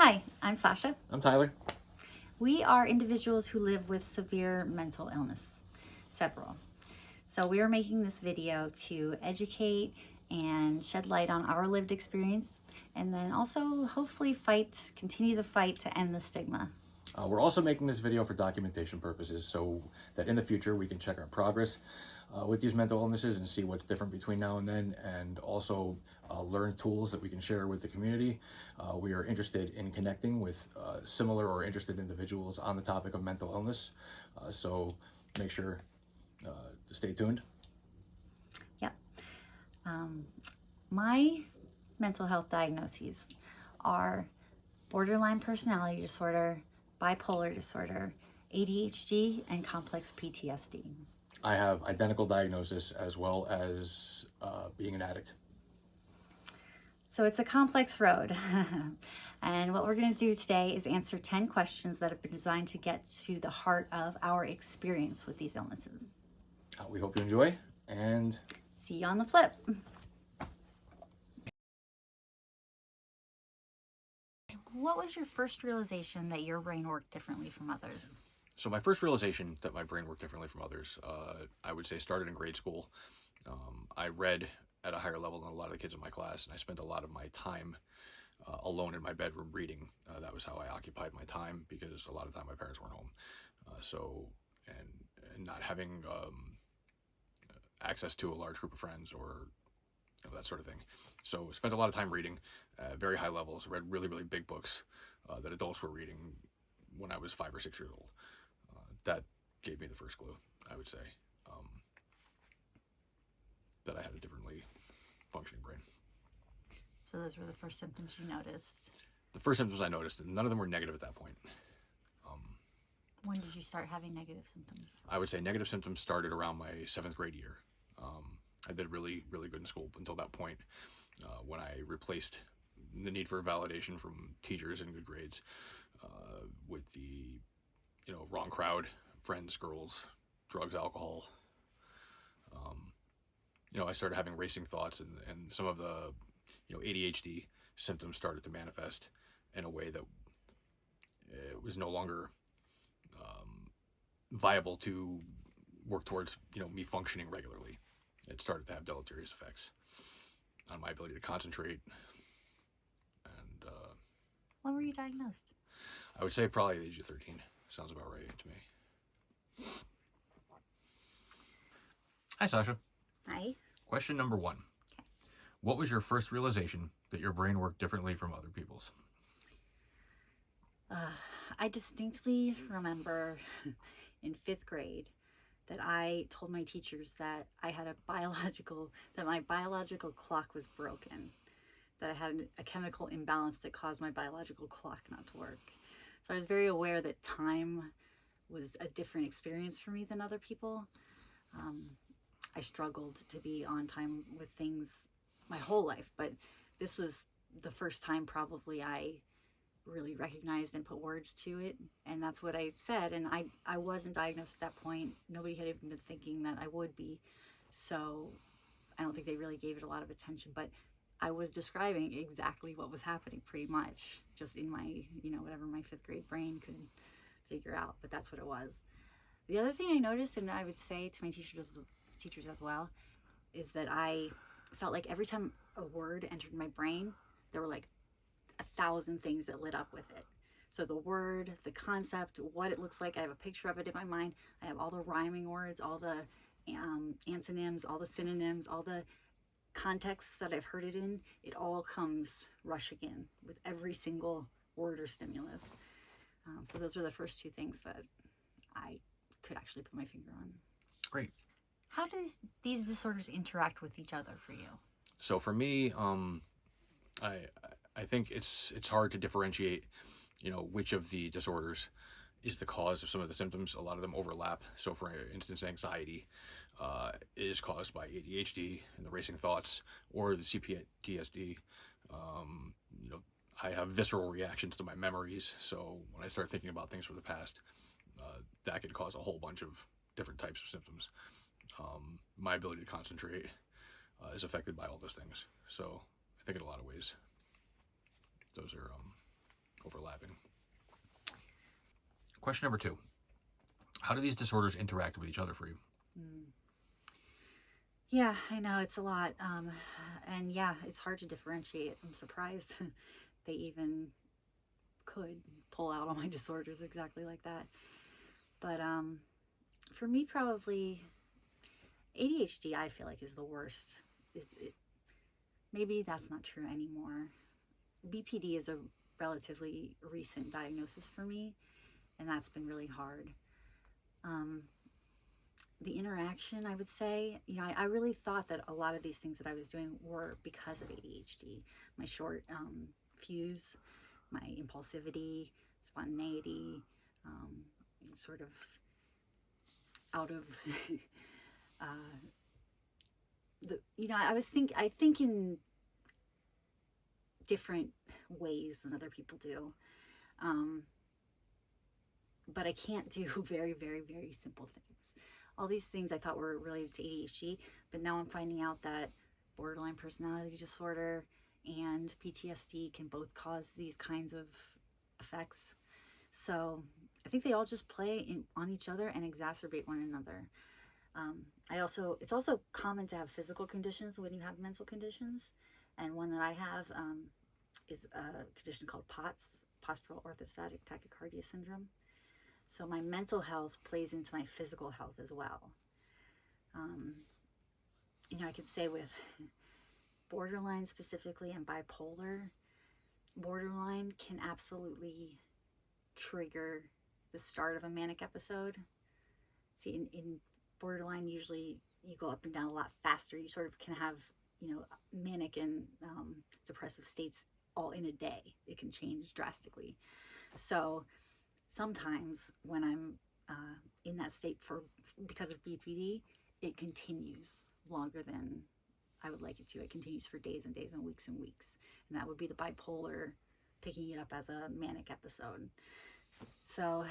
Hi, I'm Sasha. I'm Tyler. We are individuals who live with severe mental illness, several. So we are making this video to educate and shed light on our lived experience, and then also hopefully continue the fight to end the stigma. We're also making this video for documentation purposes so that in the future we can check our progress with these mental illnesses and see what's different between now and then, and also learn tools that we can share with the community. We are interested in connecting with similar or interested individuals on the topic of mental illness, so make sure to stay tuned. Yep. My mental health diagnoses are borderline personality disorder, bipolar disorder, ADHD, and complex PTSD. I have identical diagnosis as well as being an addict. So it's a complex road. And what we're going to do today is answer 10 questions that have been designed to get to the heart of our experience with these illnesses. We hope you enjoy, and see you on the flip. What was your first realization that your brain worked differently from others? So my first realization that my brain worked differently from others, I would say started in grade school. I read at a higher level than a lot of the kids in my class, and I spent a lot of my time alone in my bedroom reading. That was how I occupied my time, because a lot of the time my parents weren't home. And not having access to a large group of friends or that sort of thing. So spent a lot of time reading at very high levels, read really, really big books that adults were reading when I was 5 or 6 years old. That gave me the first clue, I would say, that I had a differently functioning brain. So those were the first symptoms you noticed? The first symptoms I noticed, and none of them were negative at that point. When did you start having negative symptoms? I would say negative symptoms started around my 7th grade year. I did really, really good in school until that point, when I replaced the need for validation from teachers and good grades with the wrong crowd, friends, girls, drugs, alcohol. I started having racing thoughts, and some of the ADHD symptoms started to manifest in a way that it was no longer viable to work towards me functioning regularly. It started to have deleterious effects on my ability to concentrate. And when were you diagnosed? I would say probably at the age of 13. Sounds about right to me. Hi, Sasha. Hi. Question number 1. Okay. What was your first realization that your brain worked differently from other people's? I distinctly remember in 5th grade that I told my teachers that my biological clock was broken, that I had a chemical imbalance that caused my biological clock not to work. So I was very aware that time was a different experience for me than other people. I struggled to be on time with things my whole life, but this was the first time probably I really recognized and put words to it, and that's what I said. And I wasn't diagnosed at that point. Nobody had even been thinking that I would be, so I don't think they really gave it a lot of attention, but I was describing exactly what was happening pretty much, just in my whatever my 5th grade brain could figure out, but that's what it was. The other thing I noticed, and I would say to my teachers as well, is that I felt like every time a word entered my brain, there were like 1,000 things that lit up with it. So the word, the concept, what it looks like, I have a picture of it in my mind. I have all the rhyming words, all the antonyms, all the synonyms, all the contexts that I've heard it in. It all comes rushing in with every single word or stimulus. So those are the first 2 things that I could actually put my finger on. Great. How do these disorders interact with each other for you? So for me, I think it's hard to differentiate, which of the disorders is the cause of some of the symptoms. A lot of them overlap. So for instance, anxiety is caused by ADHD and the racing thoughts, or the CPTSD. I have visceral reactions to my memories. So when I start thinking about things from the past, that could cause a whole bunch of different types of symptoms. My ability to concentrate is affected by all those things. So I think in a lot of ways, those are overlapping. Question number 2. How do these disorders interact with each other for you? Yeah, I know it's a lot. And yeah, it's hard to differentiate. I'm surprised they even could pull out all my disorders exactly like that. But for me, probably ADHD, I feel like, is the worst. Maybe that's not true anymore. BPD is a relatively recent diagnosis for me, and that's been really hard. The interaction, I would say, I really thought that a lot of these things that I was doing were because of ADHD. My short fuse, my impulsivity, spontaneity, sort of out of I think in different ways than other people do. But I can't do very, very, very simple things. All these things I thought were related to ADHD, but now I'm finding out that borderline personality disorder and PTSD can both cause these kinds of effects. So I think they all just play on each other and exacerbate one another. It's also common to have physical conditions when you have mental conditions. And one that I have is a condition called POTS, postural orthostatic tachycardia syndrome. So my mental health plays into my physical health as well. I could say with borderline specifically and bipolar, borderline can absolutely trigger the start of a manic episode. See, in borderline, usually you go up and down a lot faster. You sort of can have, manic and depressive states all in a day. It can change drastically. So sometimes when I'm in that state because of BPD, it continues longer than I would like it to. It continues for days and days and weeks, and that would be the bipolar picking it up as a manic episode. So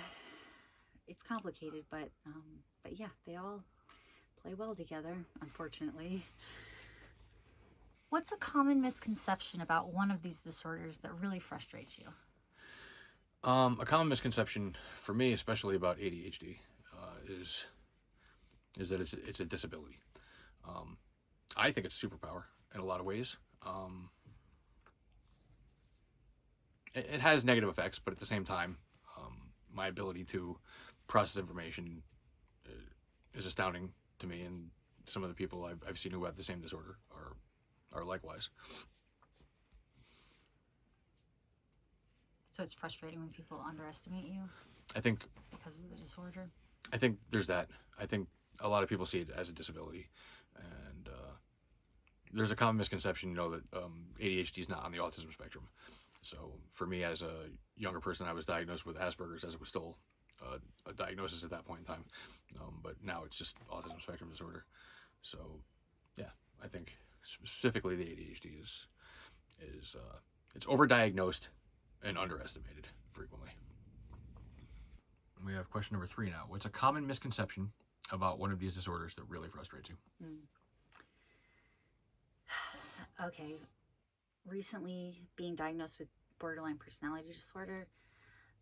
it's complicated, but yeah, they all play well together, unfortunately. What's a common misconception about one of these disorders that really frustrates you? A common misconception for me, especially about ADHD, is that it's a disability. I think it's a superpower in a lot of ways. It has negative effects, but at the same time, my ability to process information is astounding to me, and some of the people I've seen who have the same disorder are likewise. So it's frustrating when people underestimate you I think because of the disorder? I think there's that. I think a lot of people see it as a disability, and there's a common misconception, that ADHD is not on the autism spectrum. So for me, as a younger person, I was diagnosed with Asperger's, as it was still a diagnosis at that point in time. But now it's just autism spectrum disorder. So yeah, I think specifically the ADHD is it's overdiagnosed and underestimated frequently. We have question number 3 now. What's a common misconception about one of these disorders that really frustrates you? Okay. Recently, being diagnosed with borderline personality disorder,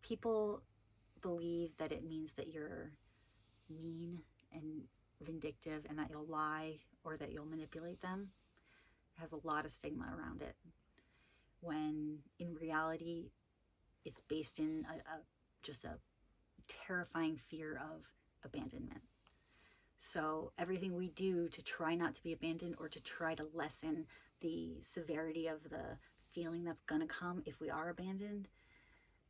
people believe that it means that you're mean and vindictive and that you'll lie or that you'll manipulate them. It has a lot of stigma around it, when in reality it's based in just a terrifying fear of abandonment. So everything we do to try not to be abandoned or to try to lessen the severity of the feeling that's going to come if we are abandoned,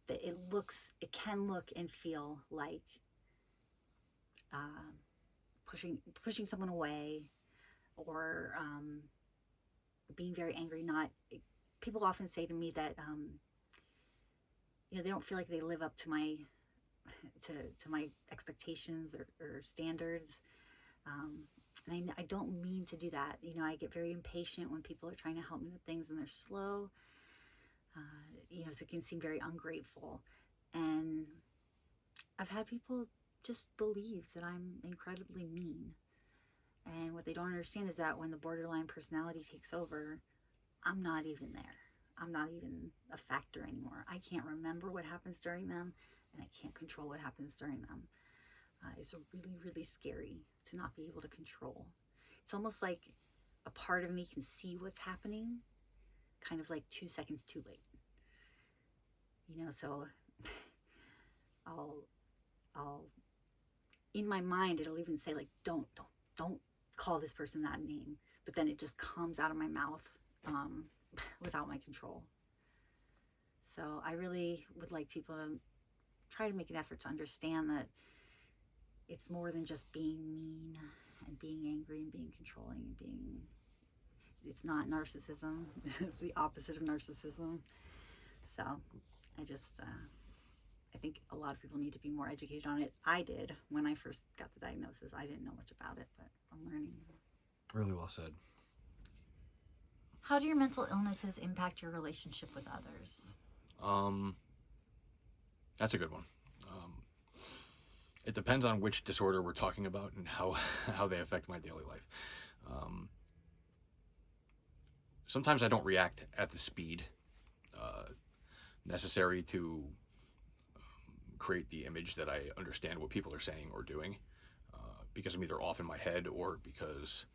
that it can look and feel like pushing someone away, or being very angry. People often say to me that they don't feel like they live up to my expectations or standards. And I don't mean to do that. I get very impatient when people are trying to help me with things and they're slow. So it can seem very ungrateful. And I've had people just believe that I'm incredibly mean. And what they don't understand is that when the borderline personality takes over, I'm not even there. I'm not even a factor anymore. I can't remember what happens during them, and I can't control what happens during them. It's really, really scary to not be able to control. It's almost like a part of me can see what's happening, kind of like 2 seconds too late. So I'll in my mind, it'll even say like, don't call this person that name. But then it just comes out of my mouth without my control. So I really would like people to try to make an effort to understand that it's more than just being mean and being angry and being controlling and it's not narcissism. It's the opposite of narcissism. So I think a lot of people need to be more educated on it. I did when I first got the diagnosis. I didn't know much about it, but I'm learning. Really well said. How do your mental illnesses impact your relationship with others? That's a good one. It depends on which disorder we're talking about and how they affect my daily life. Sometimes I don't react at the speed necessary to create the image that I understand what people are saying or doing, because I'm either off in my head or because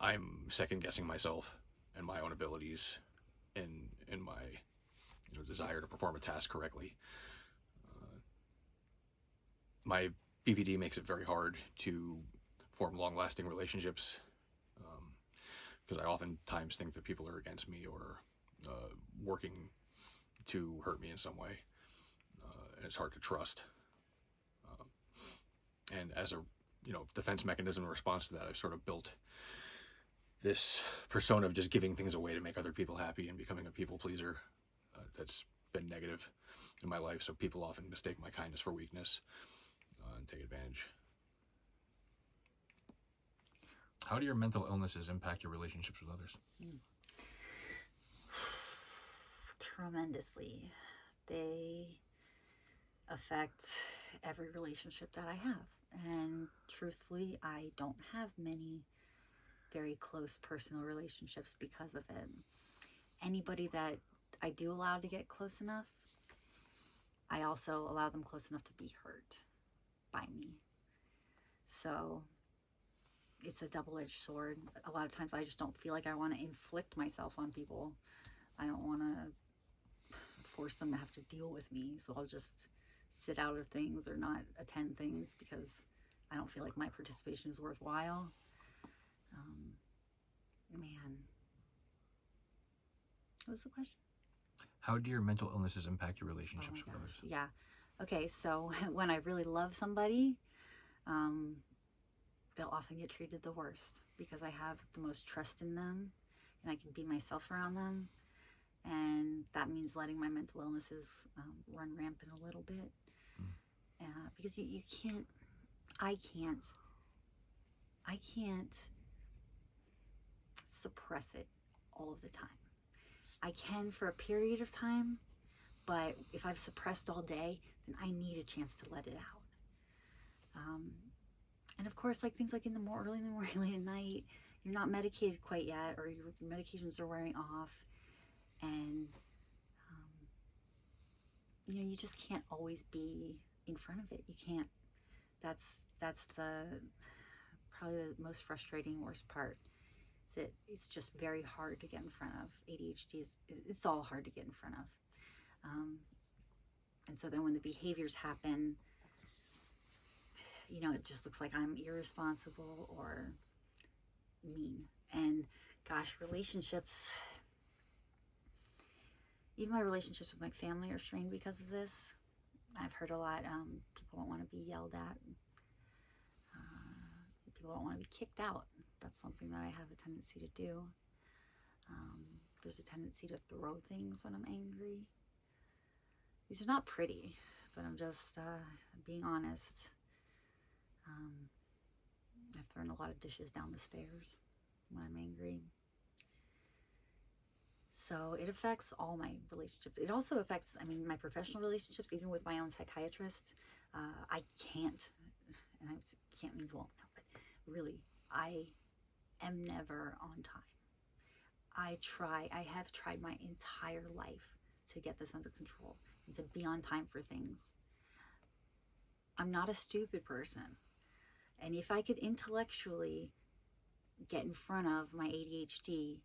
I'm second guessing myself and my own abilities in my desire to perform a task correctly. My BPD makes it very hard to form long-lasting relationships, because I oftentimes think that people are against me or working to hurt me in some way. It's hard to trust. And as a defense mechanism in response to that, I've sort of built this persona of just giving things away to make other people happy and becoming a people pleaser. That's been negative in my life, so people often mistake my kindness for weakness and take advantage. How do your mental illnesses impact your relationships with others? Tremendously. They affect every relationship that I have. And truthfully, I don't have many very close personal relationships because of it. Anybody that I do allow to get close enough, I also allow them close enough to be hurt by me. So it's a double-edged sword. A lot of times I just don't feel like I want to inflict myself on people. I don't want to force them to have to deal with me. So I'll just sit out of things or not attend things because I don't feel like my participation is worthwhile. Man, what was the question? How do your mental illnesses impact your relationships with others? Yeah. Okay, so when I really love somebody, they'll often get treated the worst because I have the most trust in them and I can be myself around them. And that means letting my mental illnesses run rampant a little bit. Because you can't, I can't suppress it all of the time. I can for a period of time, but if I've suppressed all day, then I need a chance to let it out. And of course, like things like early in the morning, late at night, you're not medicated quite yet, or your medications are wearing off, and you just can't always be in front of it. You can't. That's probably the most frustrating, worst part. Is that it's just very hard to get in front of. ADHD it's all hard to get in front of. And so then when the behaviors happen, it just looks like I'm irresponsible or mean. And gosh, relationships, even my relationships with my family are strained because of this. I've heard a lot, people don't want to be yelled at. People don't want to be kicked out. That's something that I have a tendency to do. There's a tendency to throw things when I'm angry. These are not pretty, but I'm just being honest. I've thrown a lot of dishes down the stairs when I'm angry. So it affects all my relationships. It also affects, my professional relationships, even with my own psychiatrist. I can't, and can't means won't, but really, I am never on time. I have tried my entire life to get this under control and to be on time for things. I'm not a stupid person. And if I could intellectually get in front of my ADHD,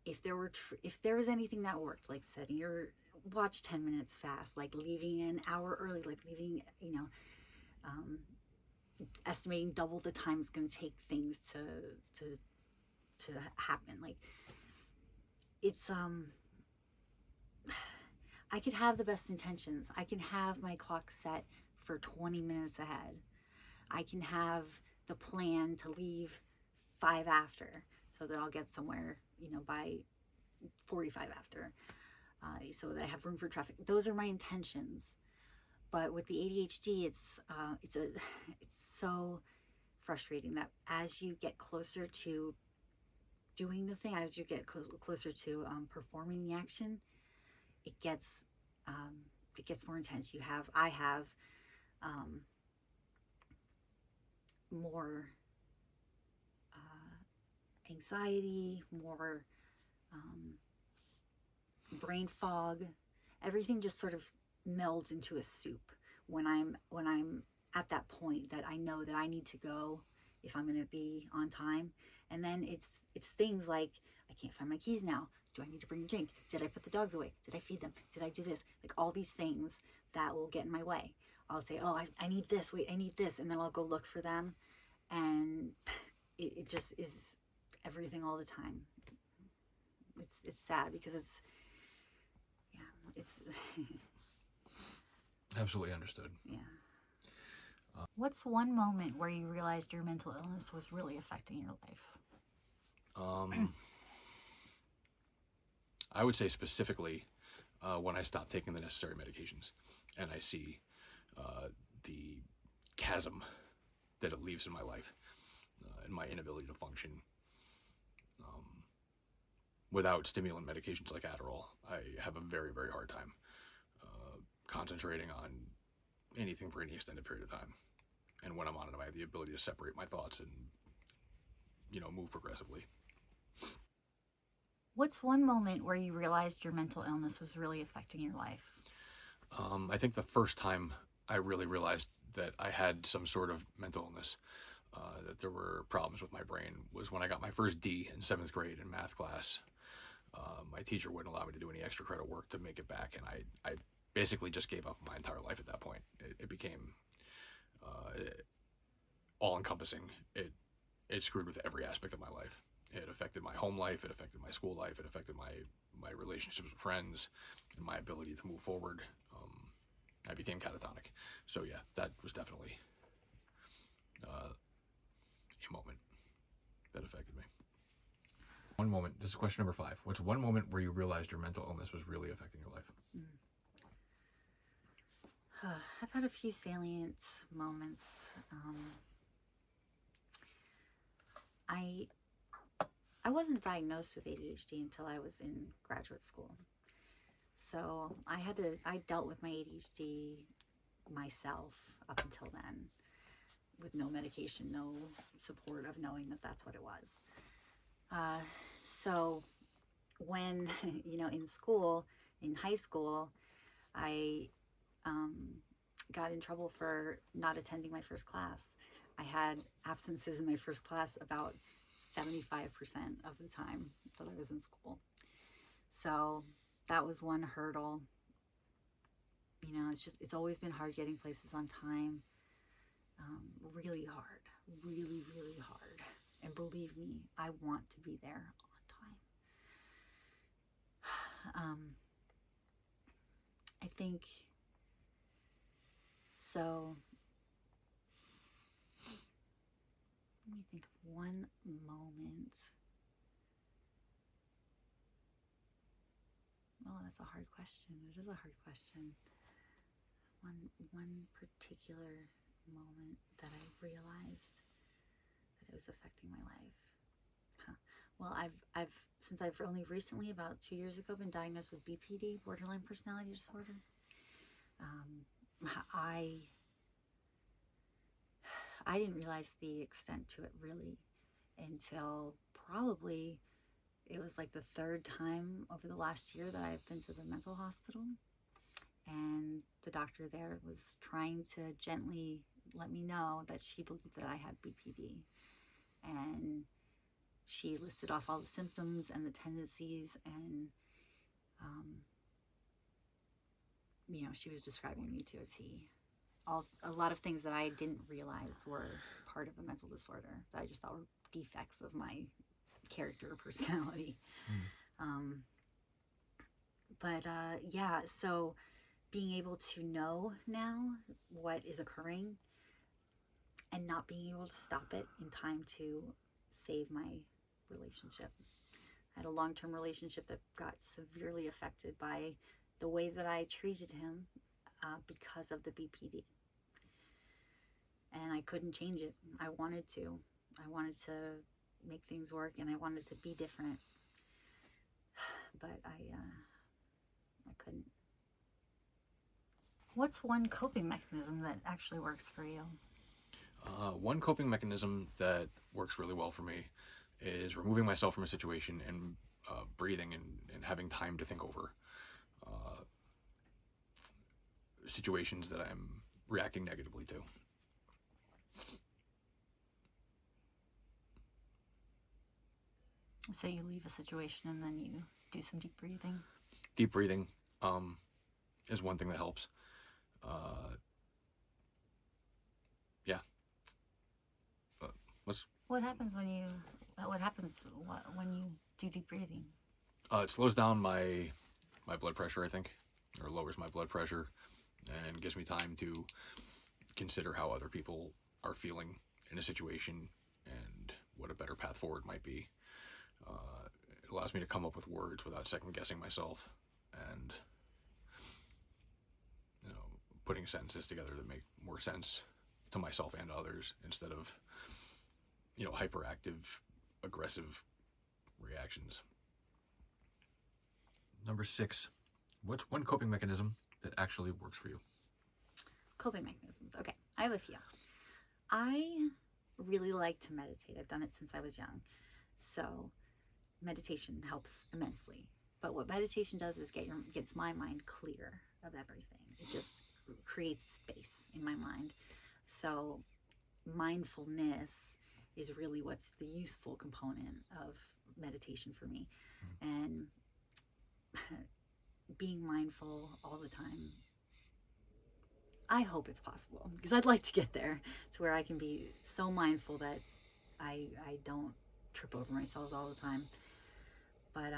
if there was anything that worked, like setting your watch 10 minutes fast, like leaving an hour early, like leaving, estimating double the time it's going to take things to happen. Like, it's I could have the best intentions. I can have my clock set for 20 minutes ahead. I can have the plan to leave 5 after, so that I'll get somewhere, by 45 after, so that I have room for traffic. Those are my intentions. But with the ADHD, it's so frustrating that as you get closer to doing the thing, as you get closer to performing the action, it gets more intense. I have more anxiety, more brain fog. Everything just sort of melds into a soup when I'm at that point that I know that I need to go if I'm going to be on time. And then it's things like, I can't find my keys now. Do I need to bring a drink? Did I put the dogs away? Did I feed them? Did I do this? Like, all these things that will get in my way. I'll say, oh, I need this. Wait, I need this. And then I'll go look for them. And it just is everything all the time. It's sad because it's Absolutely understood. Yeah. What's one moment where you realized your mental illness was really affecting your life? I would say specifically when I stopped taking the necessary medications and I see the chasm that it leaves in my life and my inability to function. Without stimulant medications like Adderall, I have a very, very hard time concentrating on anything for any extended period of time. And when I'm on it, I have the ability to separate my thoughts and, move progressively. What's one moment where you realized your mental illness was really affecting your life? I think the first time I really realized that I had some sort of mental illness, that there were problems with my brain, was when I got my first D in 7th grade in math class. My teacher wouldn't allow me to do any extra credit work to make it back, and I basically just gave up my entire life at that point. It became all-encompassing. It screwed with every aspect of my life. It affected my home life, it affected my school life, it affected my relationships with friends, and my ability to move forward. I became catatonic. So yeah, that was definitely a moment that affected me. One moment, this is question number 5. What's one moment where you realized your mental illness was really affecting your life? I've had a few salient moments. I wasn't diagnosed with ADHD until I was in graduate school. So I dealt with my ADHD myself up until then, with no medication, no support of knowing that that's what it was. So when, in school, in high school, I got in trouble for not attending my first class. I had absences in my first class about 75% of the time that I was in school. So that was one hurdle. It's always been hard getting places on time. Really hard, really, really hard. And believe me, I want to be there on time. I think so. Let me think of one moment. Oh, that's a hard question. It is a hard question. One particular moment that I realized that it was affecting my life. Well, since I've only recently, about 2 years ago, been diagnosed with BPD, borderline personality disorder. I didn't realize the extent to it really until probably it was like the third time over the last year that I've been to the mental hospital. And the doctor there was trying to gently let me know that she believed that I had BPD. And she listed off all the symptoms and the tendencies, and she was describing me to a T. A lot of things that I didn't realize were part of a mental disorder that I just thought were defects of my character or personality. So being able to know now what is occurring and not being able to stop it in time to save my relationship. I had a long-term relationship that got severely affected by the way that I treated him because of the BPD. And I couldn't change it. I wanted to make things work, and I wanted to be different. But I couldn't. What's one coping mechanism that actually works for you? One coping mechanism that works really well for me is removing myself from a situation and breathing and having time to think over situations that I'm reacting negatively to. So you leave a situation and then you do some deep breathing? Deep breathing is one thing that helps. Yeah. What happens when you do deep breathing? It slows down my blood pressure, I think, or lowers my blood pressure, and gives me time to consider how other people are feeling in a situation and what a better path forward might be. It allows me to come up with words without second guessing myself, and putting sentences together that make more sense to myself and others, instead of hyperactive, aggressive reactions. Number 6, what's one coping mechanism that actually works for you? Coping mechanisms. Okay, I have a few. I really like to meditate. I've done it since I was young. So meditation helps immensely. But what meditation does is gets my mind clear of everything. It just creates space in my mind. So mindfulness is really what's the useful component of meditation for me. And being mindful all the time, I hope it's possible, because I'd like to get there to where I can be so mindful that I don't trip over myself all the time. But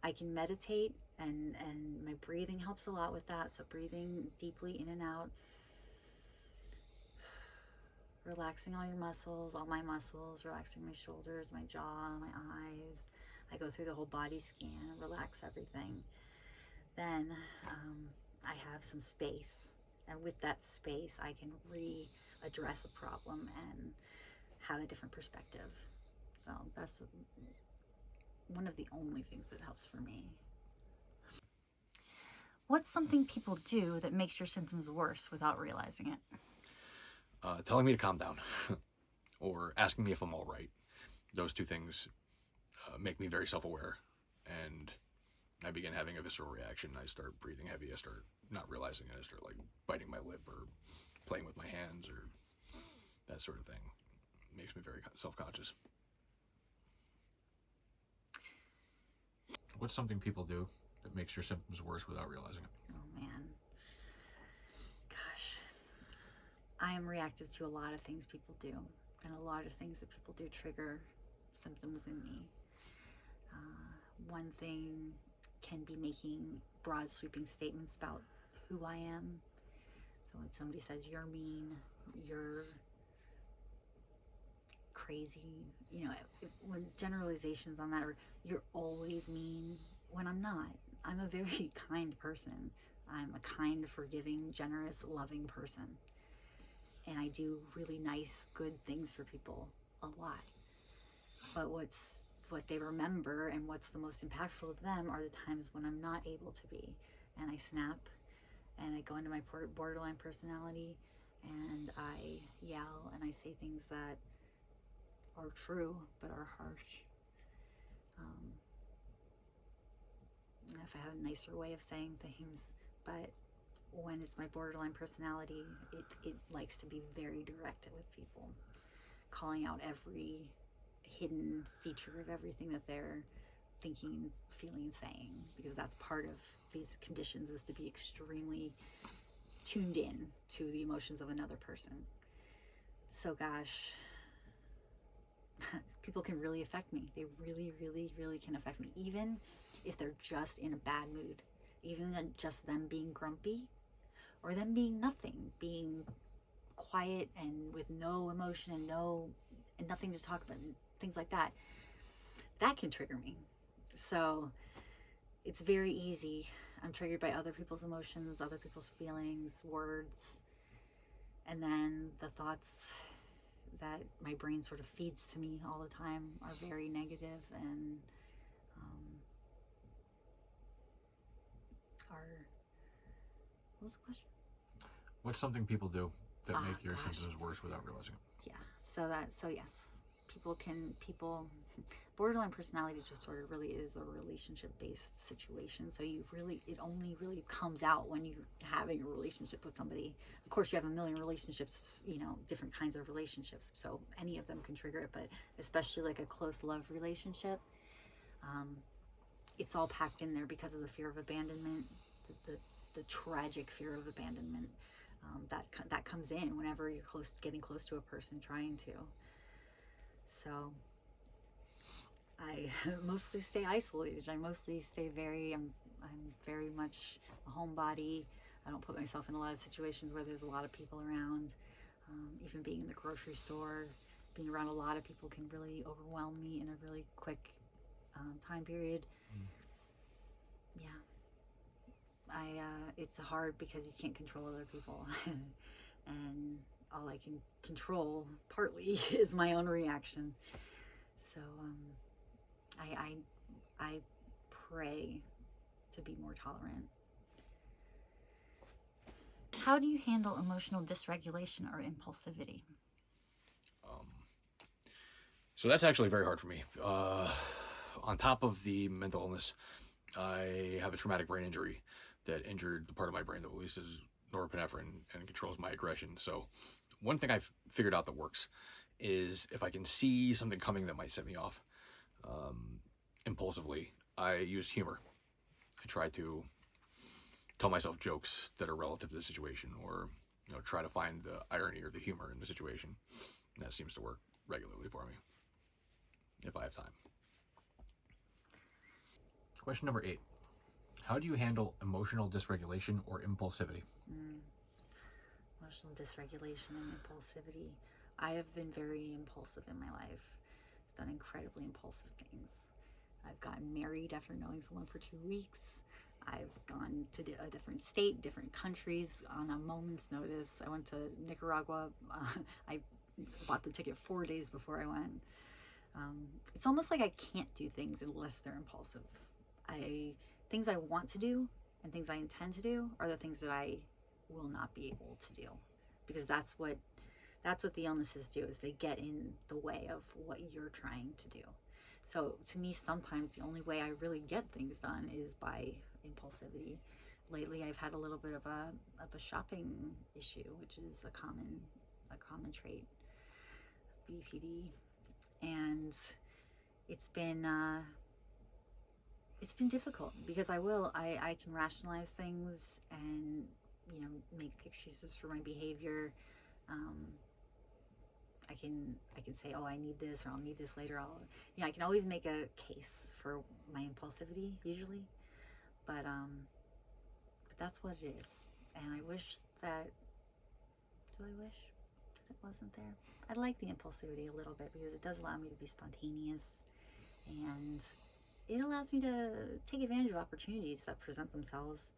I can meditate, and my breathing helps a lot with that. So breathing deeply in and out, relaxing all your muscles, all my muscles, relaxing my shoulders, my jaw, my eyes. I go through the whole body scan, relax everything. Then I have some space, and with that space I can readdress a problem and have a different perspective. So that's one of the only things that helps for me. What's something people do that makes your symptoms worse without realizing it? Telling me to calm down or asking me if I'm all right. Those two things make me very self-aware, and I begin having a visceral reaction. I start breathing heavy. I start not realizing it. I start biting my lip or playing with my hands or that sort of thing. It makes me very self-conscious. What's something people do that makes your symptoms worse without realizing it? Oh man. Gosh. I am reactive to a lot of things people do, and a lot of things that people do trigger symptoms in me. One thing can be making broad sweeping statements about who I am. So when somebody says you're mean, you're crazy, when generalizations on that are you're always mean, when I'm not. I'm a very kind person. I'm a kind, forgiving, generous, loving person. And I do really nice, good things for people a lot. But what they remember and what's the most impactful to them are the times when I'm not able to be. And I snap, and I go into my borderline personality, and I yell, and I say things that are true but are harsh. Um, if I had a nicer way of saying things, but when it's my borderline personality, it likes to be very direct with people, calling out every hidden feature of everything that they're thinking, feeling, and saying, because that's part of these conditions, is to be extremely tuned in to the emotions of another person. So gosh, people can really affect me. They really, really, really can affect me, even if they're just in a bad mood, even just them being grumpy, or them being nothing, being quiet and with no emotion and nothing to talk about, and things like that. That can trigger me. So it's very easy. I'm triggered by other people's emotions, other people's feelings, words, and then the thoughts that my brain sort of feeds to me all the time are very negative and are. What was the question? What's something people do that make your Gosh. symptoms worse without realizing it? Yeah. So yes, people borderline personality disorder really is a relationship-based situation. So it only really comes out when you're having a relationship with somebody. Of course, you have a million relationships, different kinds of relationships, so any of them can trigger it, but especially like a close love relationship, it's all packed in there because of the fear of abandonment, the tragic fear of abandonment, that comes in whenever you're getting close to a person, trying to. So I mostly stay isolated. I mostly stay I'm very much a homebody. I don't put myself in a lot of situations where there's a lot of people around. Even being in the grocery store, being around a lot of people can really overwhelm me in a really quick time period. Yeah. It's hard because you can't control other people. And all I can control partly is my own reaction. So I pray to be more tolerant. How do you handle emotional dysregulation or impulsivity? So that's actually very hard for me. On top of the mental illness, I have a traumatic brain injury that injured the part of my brain that releases norepinephrine and controls my aggression. So one thing I've figured out that works is if I can see something coming that might set me off impulsively, I use humor. I try to tell myself jokes that are relative to the situation, or try to find the irony or the humor in the situation. And that seems to work regularly for me, if I have time. Question number 8. How do you handle emotional dysregulation or impulsivity? Emotional dysregulation and impulsivity. I have been very impulsive in my life. I've done incredibly impulsive things. I've gotten married after knowing someone for 2 weeks. I've gone to a different state, different countries on a moment's notice. I went to Nicaragua. I bought the ticket 4 days before I went. It's almost like I can't do things unless they're impulsive. Things I want to do and things I intend to do are the things that I will not be able to do, because that's what the illnesses do, is they get in the way of what you're trying to do. So to me, sometimes the only way I really get things done is by impulsivity. Lately, I've had a little bit of a shopping issue, which is a common trait, BPD, and it's been difficult because I can rationalize things and make excuses for my behavior. I can say, oh, I need this, or I'll need this later. I can always make a case for my impulsivity usually, but that's what it is. And I wish that. Do I wish that it wasn't there? I like the impulsivity a little bit because it does allow me to be spontaneous, and it allows me to take advantage of opportunities that present themselves,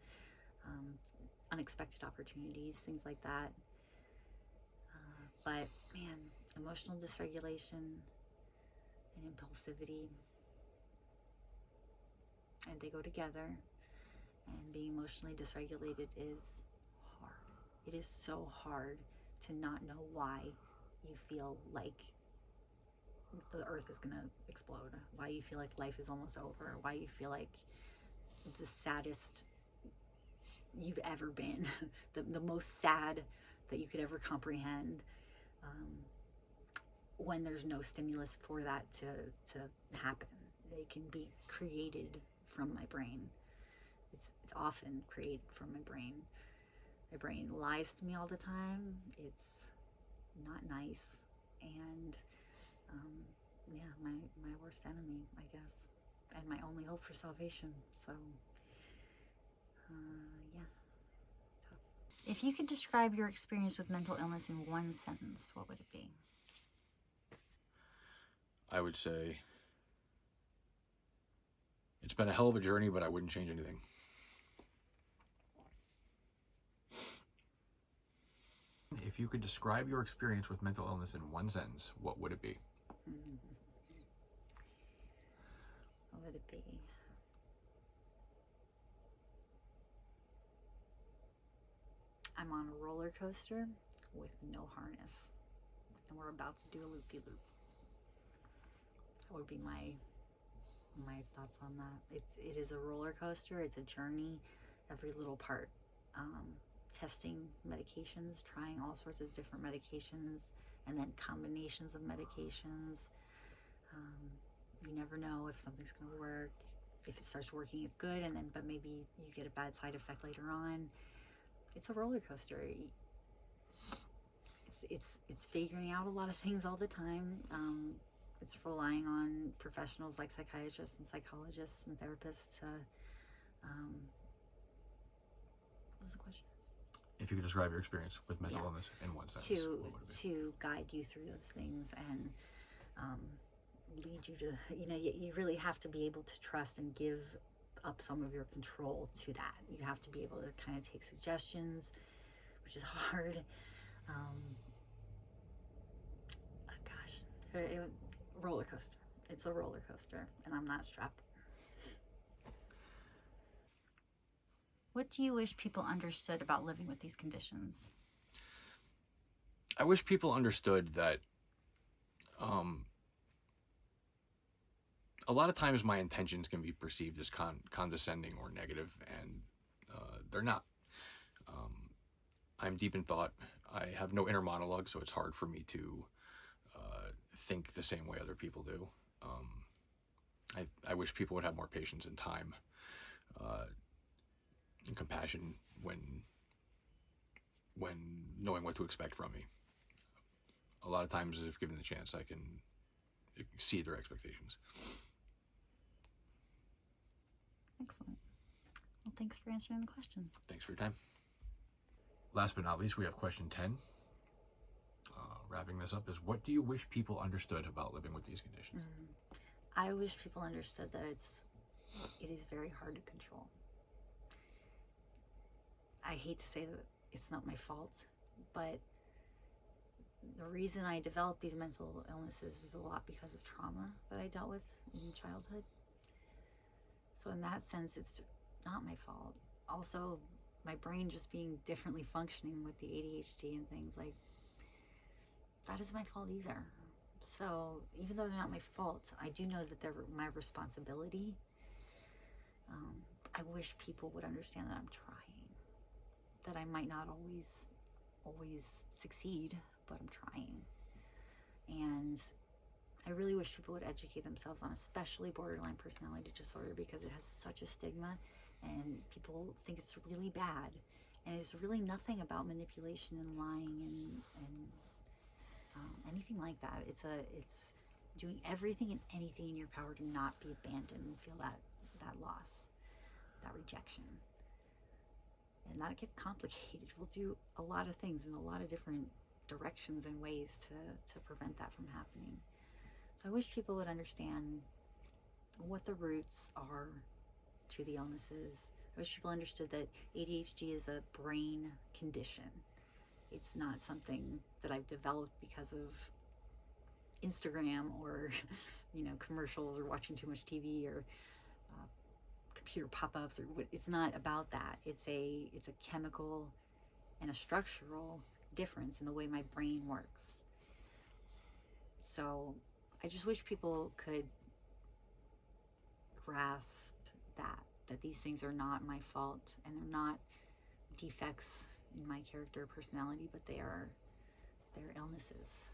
unexpected opportunities, things like that. But man, emotional dysregulation and impulsivity, and they go together. And being emotionally dysregulated is hard. It is so hard to not know why you feel like the earth is gonna explode, why you feel like life is almost over, why you feel like the saddest you've ever been, the most sad that you could ever comprehend, when there's no stimulus for that to happen. They can be created from my brain. It's often created from my brain. My brain lies to me all the time. It's not nice, and yeah, my worst enemy, I guess, and my only hope for salvation. So yeah, tough. If you could describe your experience with mental illness in one sentence, what would it be? I would say it's been a hell of a journey, but I wouldn't change anything. If you could describe your experience with mental illness in one sentence, what would it be? What would it be? I'm on a roller coaster with no harness, and we're about to do a loop-de-loop. That would be my thoughts on that. It is a roller coaster. It's a journey. Every little part. Testing medications, trying all sorts of different medications, and then combinations of medications. You never know if something's going to work. If it starts working, it's good, but maybe you get a bad side effect later on. It's a roller coaster. It's figuring out a lot of things all the time. It's relying on professionals like psychiatrists and psychologists and therapists to. What was the question? If you could describe your experience with mental illness in one sentence, what would it be? To guide you through those things and lead you to, you really have to be able to trust and give up some of your control to that. You have to be able to kind of take suggestions, which is hard. Roller coaster. It's a roller coaster, and I'm not strapped. What do you wish people understood about living with these conditions? I wish people understood that a lot of times my intentions can be perceived as condescending or negative, and they're not. I'm deep in thought. I have no inner monologue, so it's hard for me to think the same way other people do. I wish people would have more patience and time and compassion when knowing what to expect from me. A lot of times, if given the chance, I can exceed their expectations. Excellent. Well, thanks for answering the questions. Thanks for your time. Last but not least, we have question 10. Wrapping this up is, what do you wish people understood about living with these conditions? I wish people understood that it is very hard to control. I hate to say that it's not my fault, but the reason I developed these mental illnesses is a lot because of trauma that I dealt with in childhood. So in that sense, it's not my fault. Also, my brain just being differently functioning with the ADHD and things, like, that is my fault either. So even though they're not my fault, I do know that they're my responsibility. I wish people would understand that I'm trying, that I might not always succeed, but I'm trying. And I really wish people would educate themselves on especially borderline personality disorder, because it has such a stigma and people think it's really bad. And it's really nothing about manipulation and lying and anything like that. It's doing everything and anything in your power to not be abandoned and feel that loss, that rejection. And that gets complicated. We'll do a lot of things in a lot of different directions and ways to prevent that from happening. So I wish people would understand what the roots are to the illnesses. I wish people understood that ADHD is a brain condition. It's not something that I've developed because of Instagram or, commercials or watching too much TV or computer pop-ups, or what. It's not about that. It's a chemical and a structural difference in the way my brain works. So I just wish people could grasp that these things are not my fault, and they're not defects in my character or personality, but they're illnesses.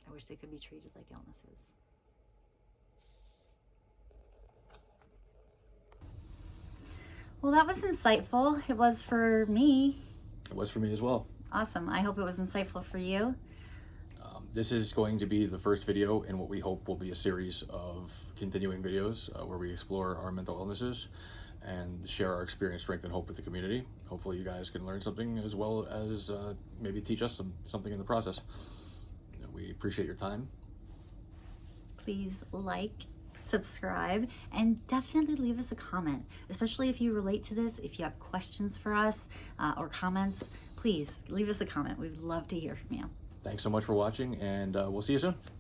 I wish they could be treated like illnesses. Well, that was insightful. It was for me. It was for me as well. Awesome. I hope it was insightful for you. This is going to be the first video in what we hope will be a series of continuing videos where we explore our mental illnesses and share our experience, strength, and hope with the community. Hopefully you guys can learn something, as well as maybe teach us something in the process. We appreciate your time. Please like, subscribe, and definitely leave us a comment, especially if you relate to this. If you have questions for us or comments, please leave us a comment. We'd love to hear from you. Thanks so much for watching, and we'll see you soon.